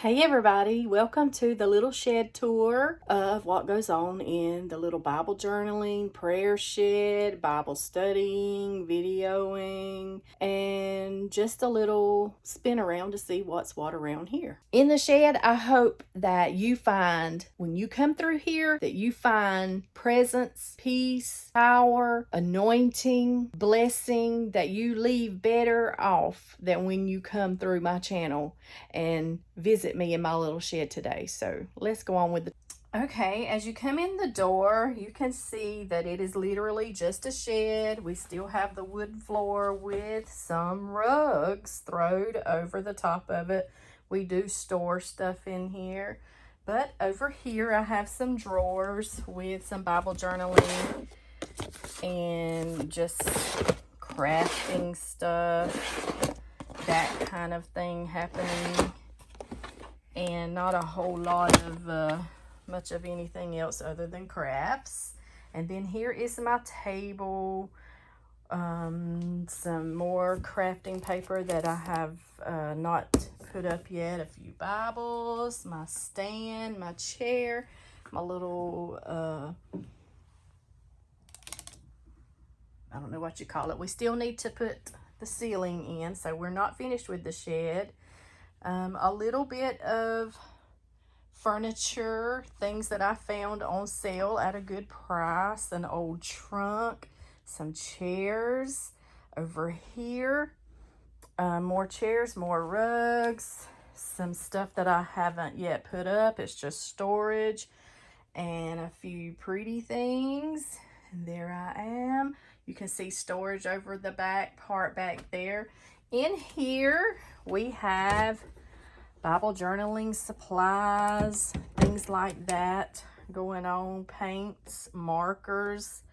Hey everybody, welcome to the little shed tour of what goes on in the little Bible journaling, prayer shed, Bible studying, videoing, and just a little spin around to see what's what around here. In the shed, I hope that you find, when you come through here, that you find presence, peace, power, anointing, blessing, that you leave better off than when you come through my channel and visit me in my little shed today. So let's go on with the Okay, as you come in the door, you can see that it is literally just a shed. We still have the wood floor with some rugs thrown over the top of it. We do store stuff in here. But over here, I have some drawers with some Bible journaling and just crafting stuff, that kind of thing happening. And not a whole lot of much of anything else other than crafts. And then here is my table, some more crafting paper that I have not put up yet, a few Bibles, my stand, my chair, my little I don't know what you call it. We still need to put the ceiling in, so we're not finished with the shed. A little bit of furniture, things that I found on sale at a good price, an old trunk, some chairs over here, more chairs, more rugs, some stuff that I haven't yet put up. It's just storage, and a few pretty things. And there I am. You can see storage over the back part back there. In here we have Bible journaling supplies, things like that going on, paints, markers,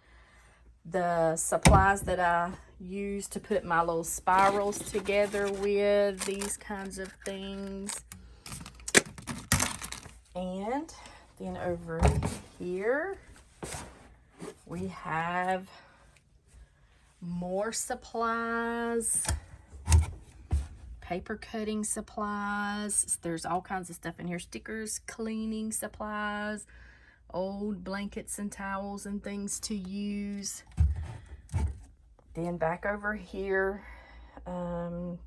the supplies that I use to put my little spirals together with, these kinds of things. And then over here we have more supplies, paper cutting supplies. There's all kinds of stuff in here. Stickers, cleaning supplies, old blankets and towels and things to use. Then back over here,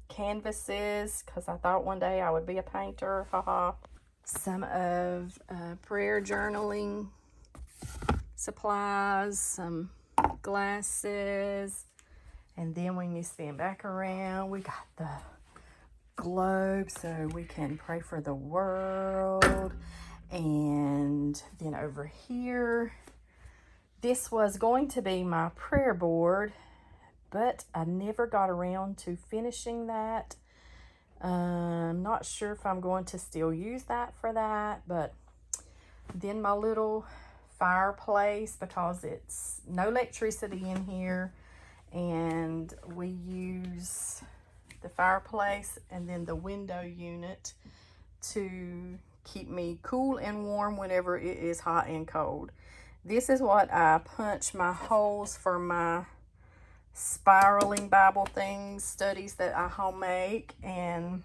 canvases, because I thought one day I would be a painter. Haha. Some of prayer journaling supplies, some glasses. And then when you spin back around, we got the globe so we can pray for the world. And then over here, this was going to be my prayer board, but I never got around to finishing that. I'm not sure if I'm going to still use that for that. But then my little fireplace, because it's no electricity in here, and we use the fireplace and then the window unit to keep me cool and warm whenever it is hot and cold. This is what I punch my holes for my spiraling Bible things, studies that I home make. And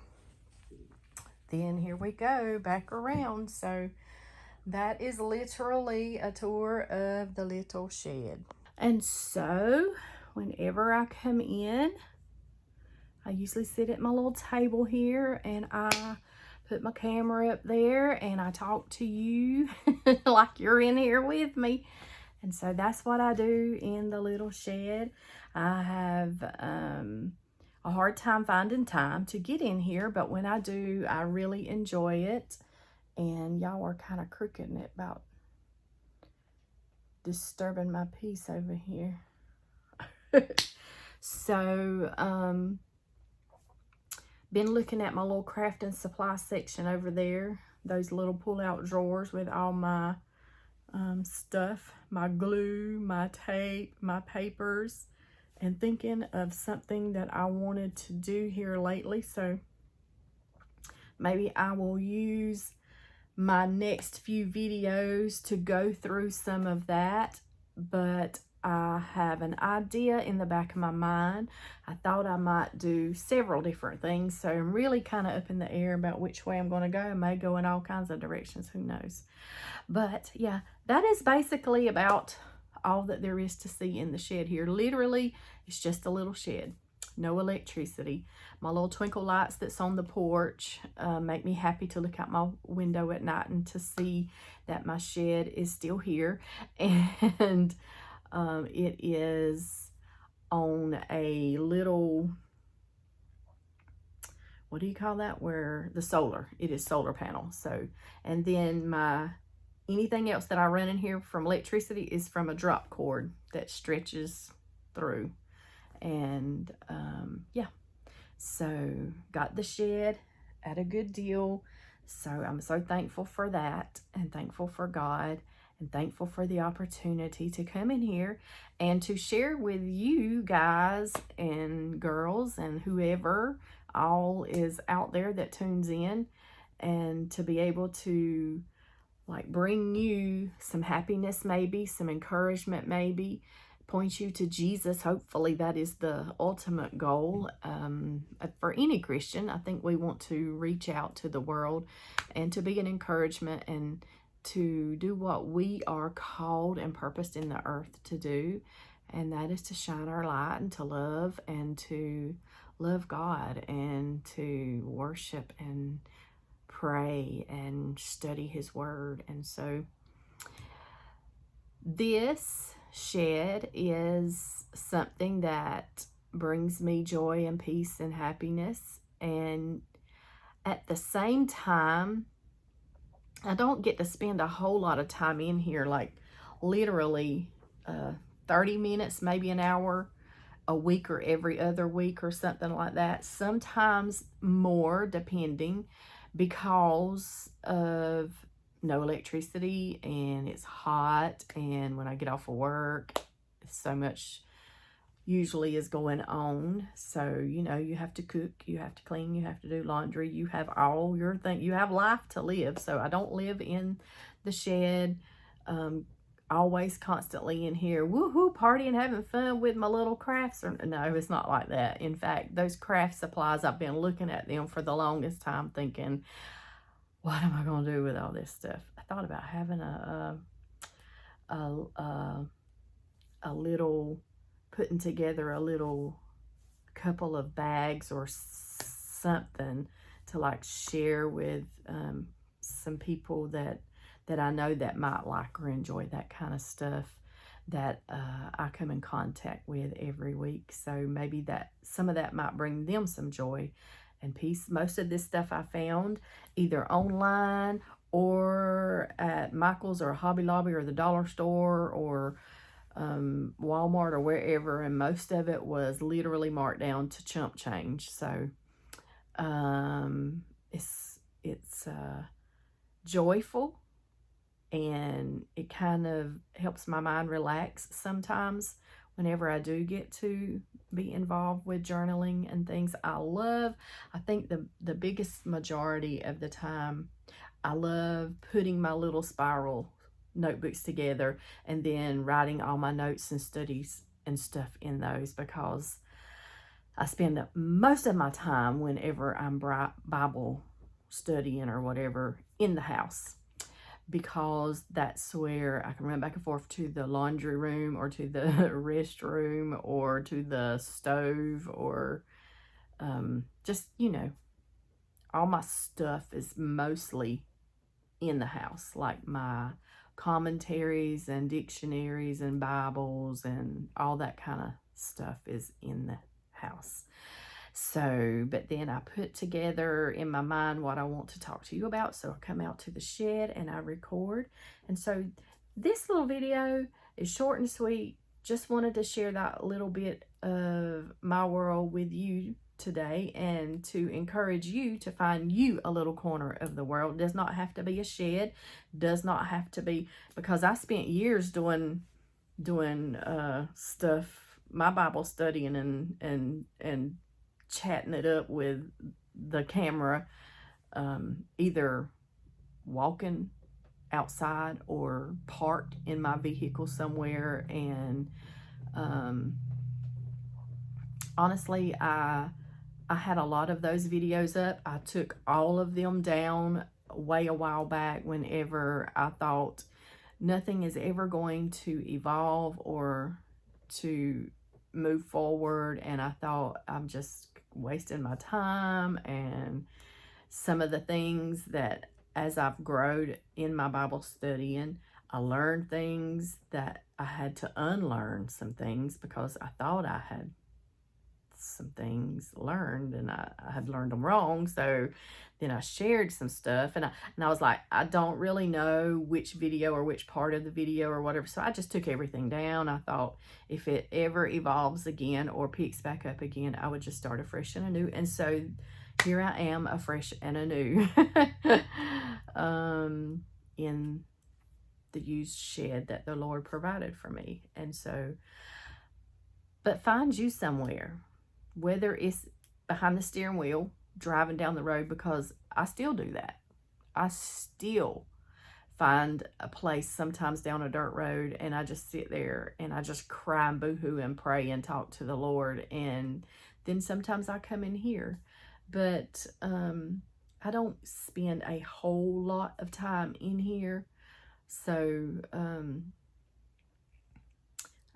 then here we go back around. So that is literally a tour of the little shed. And so whenever I come in, I usually sit at my little table here and I put my camera up there and I talk to you like you're in here with me. And so that's what I do in the little shed. I have a hard time finding time to get in here, but when I do, I really enjoy it. And y'all are kind of crooking it about disturbing my peace over here. So, been looking at my little crafting supply section over there. Those little pull-out drawers with all my stuff, my glue, my tape, my papers, and thinking of something that I wanted to do here lately. So maybe I will use my next few videos to go through some of that. But I have an idea in the back of my mind. I thought I might do several different things, so I'm really kind of up in the air about which way I'm going to go. I may go in all kinds of directions, who knows. But yeah, that is basically about all that there is to see in the shed here. Literally, it's just a little shed. No electricity. My little twinkle lights that's on the porch make me happy to look out my window at night and to see that my shed is still here. And it is on a little, what do you call that? Where the solar, it is solar panel. So, and then anything else that I run in here from electricity is from a drop cord that stretches through. And yeah, so got the shed at a good deal. So I'm so thankful for that, and thankful for God, and thankful for the opportunity to come in here and to share with you guys and girls and whoever all is out there that tunes in, and to be able to like bring you some happiness, maybe some encouragement, maybe point you to Jesus. Hopefully that is the ultimate goal for any Christian. I think we want to reach out to the world and to be an encouragement and to do what we are called and purposed in the earth to do, and that is to shine our light and to love God and to worship and pray and study his word. And so this shed is something that brings me joy and peace and happiness, and at the same time I don't get to spend a whole lot of time in here, like literally 30 minutes, maybe an hour a week or every other week or something like that, sometimes more, depending, because of no electricity and it's hot, and when I get off of work so much usually is going on. So you know, you have to cook, you have to clean, you have to do laundry, you have all your thing, you have life to live. So I don't live in the shed always constantly in here woohoo partying, having fun with my little crafts. Or no, it's not like that. In fact, those craft supplies, I've been looking at them for the longest time thinking, what am I going to do with all this stuff? I thought about having a little, putting together a little couple of bags or something to like share with some people that I know that might like or enjoy that kind of stuff that I come in contact with every week. So maybe that some of that might bring them some joy and peace. Most of this stuff I found either online or at Michael's or Hobby Lobby or the dollar store or Walmart or wherever, and most of it was literally marked down to chump change. So it's joyful, and it kind of helps my mind relax sometimes whenever I do get to be involved with journaling and things. I think the biggest majority of the time, I love putting my little spiral notebooks together and then writing all my notes and studies and stuff in those, because I spend most of my time whenever I'm Bible studying or whatever in the house, because that's where I can run back and forth to the laundry room or to the restroom or to the stove, or just, you know, all my stuff is mostly in the house, like my commentaries and dictionaries and Bibles and all that kind of stuff is in the house. So, but then I put together in my mind what I want to talk to you about. So I come out to the shed and I record. And so this little video is short and sweet. Just wanted to share that little bit of my world with you today, and to encourage you to find you a little corner of the world. It does not have to be a shed, does not have to be, because I spent years doing stuff, my Bible studying and chatting it up with the camera, either walking outside or parked in my vehicle somewhere. And honestly, I had a lot of those videos up. I took all of them down way a while back whenever I thought nothing is ever going to evolve or to move forward, and I thought I'm just wasting my time. And some of the things that, as I've grown in my Bible studying, I learned things that I had to unlearn some things because I thought I had some things learned, and I had learned them wrong. So then I shared some stuff, and I was like, I don't really know which video or which part of the video or whatever. So I just took everything down. I thought if it ever evolves again or picks back up again, I would just start afresh and anew. And so here I am, afresh and anew, in the used shed that the Lord provided for me. And so, but find you somewhere, whether it's behind the steering wheel, driving down the road, because I still do that. I still find a place sometimes down a dirt road, and I just sit there and I just cry and boohoo and pray and talk to the Lord. And then sometimes I come in here, but I don't spend a whole lot of time in here. So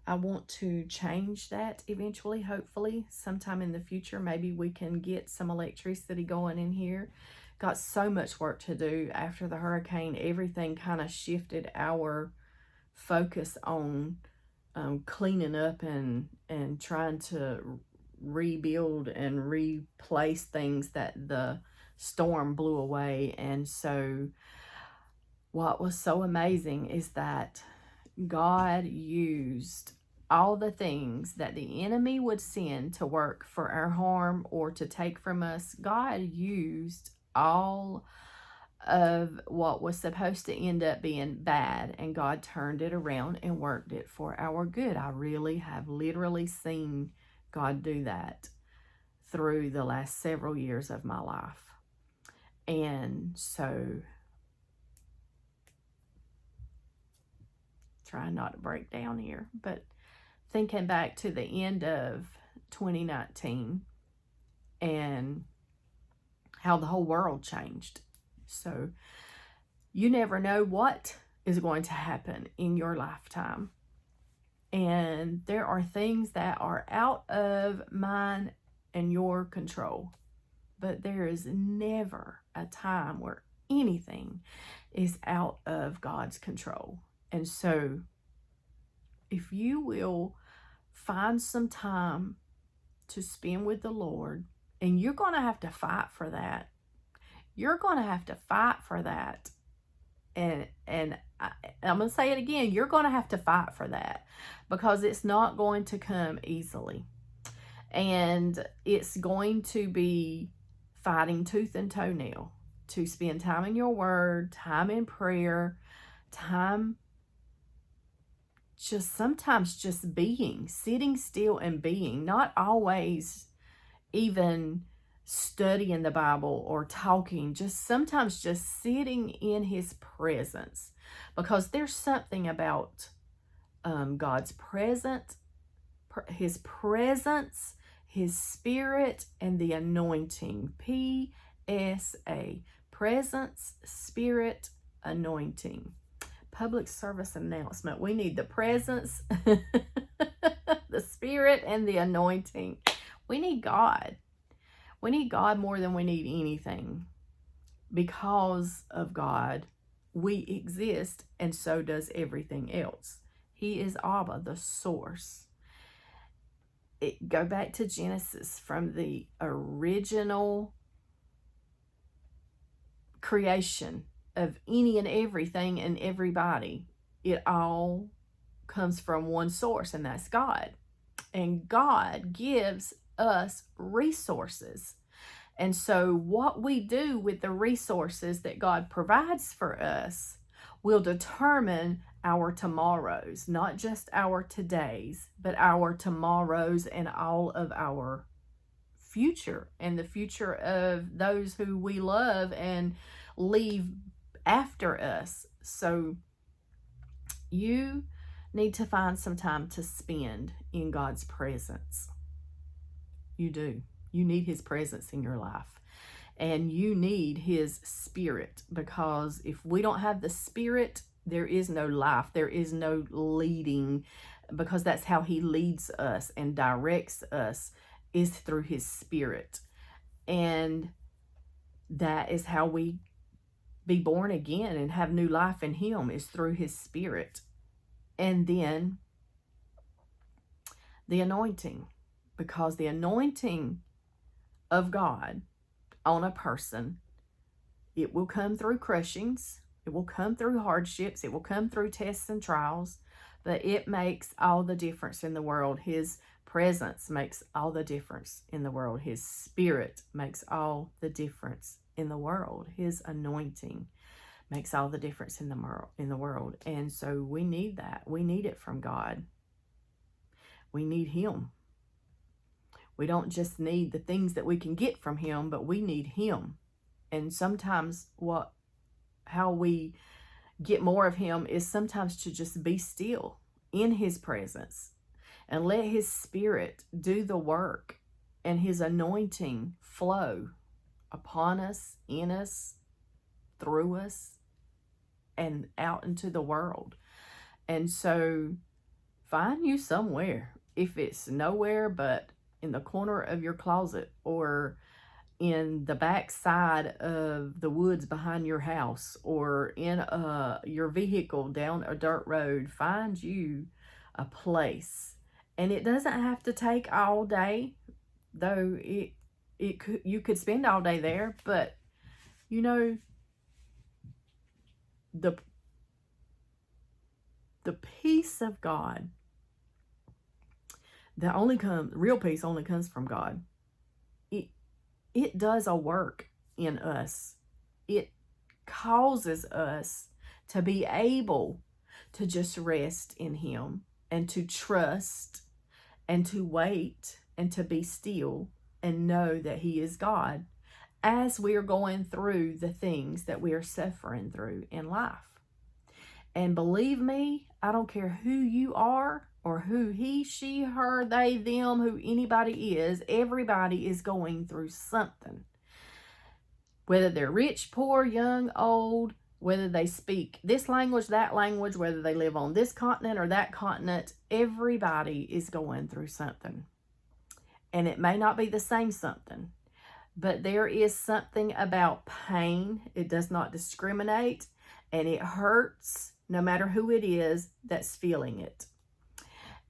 I want to change that eventually, hopefully, sometime in the future. Maybe we can get some electricity going in here. Got so much work to do after the hurricane. Everything kind of shifted our focus on cleaning up and trying to rebuild and replace things that the storm blew away. And so what was so amazing is that God used all the things that the enemy would send to work for our harm or to take from us. God used all of what was supposed to end up being bad, and God turned it around and worked it for our good. I really have literally seen God do that through the last several years of my life. And so, trying not to break down here, but thinking back to the end of 2019 and how the whole world changed. So you never know what is going to happen in your lifetime. And there are things that are out of mine and your control. But there is never a time where anything is out of God's control. And so if you will find some time to spend with the Lord, and you're going to have to fight for that. You're going to have to fight for that. And I'm going to say it again. You're going to have to fight for that, because it's not going to come easily. And it's going to be fighting tooth and toenail to spend time in your word, time in prayer, time just sometimes just being, sitting still and being, not always even studying the Bible or talking, just sometimes just sitting in his presence, because there's something about God's presence, his presence, his spirit, and the anointing. PSA, presence, spirit, anointing. Public service announcement. We need the presence, the spirit, and the anointing. We need God. We need God more than we need anything. Because of God, we exist, and so does everything else. He is Abba, the source. Go back to Genesis, from the original creation of any and everything and everybody. It all comes from one source, and that's God. And God gives us resources. And so what we do with the resources that God provides for us will determine our tomorrows, not just our todays, but our tomorrows and all of our future and the future of those who we love and leave after us. So you need to find some time to spend in God's presence. You do. You need his presence in your life. And you need his spirit, because if we don't have the spirit, there is no life. There is no leading, because that's how he leads us and directs us, is through his spirit. And that is how we be born again and have new life in him, is through his spirit. And then the anointing, because the anointing of God on a person, it will come through crushings, it will come through hardships, it will come through tests and trials, but it makes all the difference in the world. His presence makes all the difference in the world. His spirit makes all the difference in the world. His anointing makes all the difference in the world. And so we need that. We need it from God. We need him. We don't just need the things that we can get from him, but we need him. And sometimes how we get more of him is sometimes to just be still in his presence and let his spirit do the work and his anointing flow upon us, in us, through us, and out into the world. And so find you somewhere, if it's nowhere but in the corner of your closet or in the back side of the woods behind your house, or in your vehicle down a dirt road. Find you a place. And it doesn't have to take all day, though you could spend all day there, but you know, the peace of God, real peace only comes from God. It does a work in us. It causes us to be able to just rest in him, and to trust, and to wait, and to be still, and know that he is God as we are going through the things that we are suffering through in life. And believe me, I don't care who you are, or who he, she, her, they, them, who anybody is, everybody is going through something. Whether they're rich, poor, young, old, whether they speak this language, that language, whether they live on this continent or that continent, everybody is going through something. And it may not be the same something, but there is something about pain. It does not discriminate, and it hurts no matter who it is that's feeling it.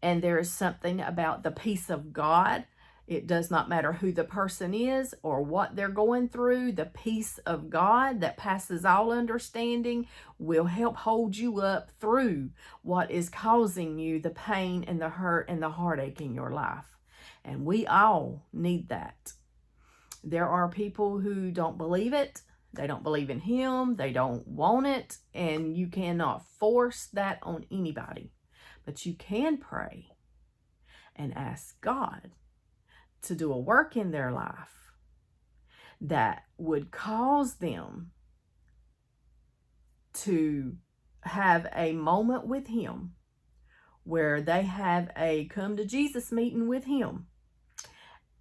And there is something about the peace of God. It does not matter who the person is or what they're going through. The peace of God that passes all understanding will help hold you up through what is causing you the pain and the hurt and the heartache in your life. And we all need that. There are people who don't believe it. They don't believe in him. They don't want it. And you cannot force that on anybody. But you can pray and ask God to do a work in their life that would cause them to have a moment with him where they have a come to Jesus meeting with him.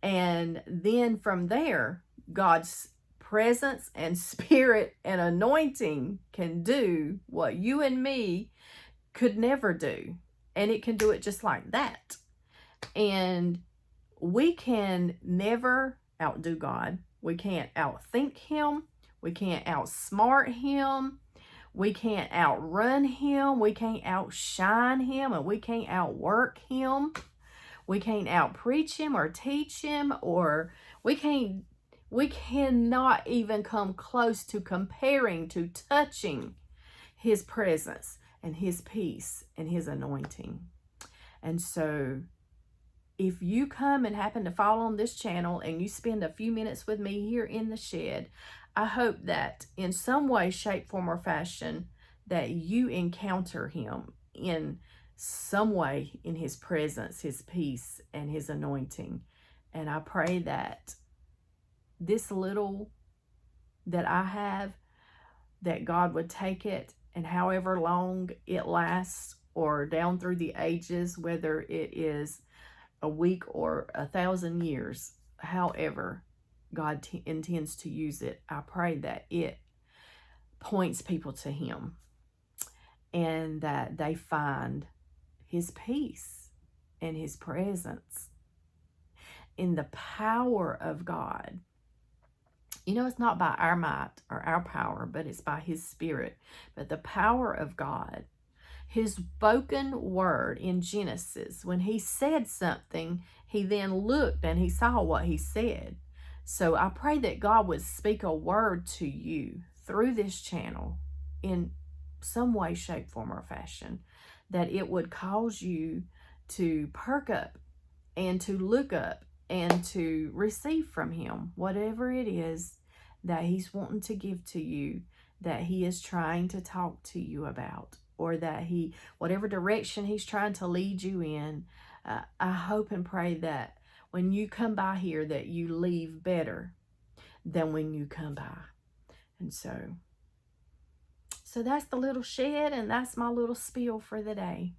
And then from there, God's presence and spirit and anointing can do what you and me could never do. And it can do it just like that. And we can never outdo God. We can't outthink him. We can't outsmart him. We can't outrun him. We can't outshine him. And we can't outwork him. We can't outpreach him or teach him. Or we cannot even come close to comparing, to touching his presence and his peace and his anointing. And so if you come and happen to fall on this channel and you spend a few minutes with me here in the shed, I hope that in some way, shape, form, or fashion that you encounter him in some way, in his presence, his peace, and his anointing. And I pray that this little that I have, that God would take it and however long it lasts, or down through the ages, whether it is a week or 1,000 years, however God intends to use it, I pray that it points people to Him and that they find His peace and His presence in the power of God. You know, it's not by our might or our power, but it's by His Spirit. But the power of God, His spoken word in Genesis, when He said something, He then looked and He saw what He said. So I pray that God would speak a word to you through this channel in some way, shape, form, or fashion, that it would cause you to perk up and to look up and to receive from Him whatever it is that He's wanting to give to you, that He is trying to talk to you about, or that whatever direction He's trying to lead you in. I hope and pray that when you come by here, that you leave better than when you come by. And so that's the little shed, and that's my little spiel for the day.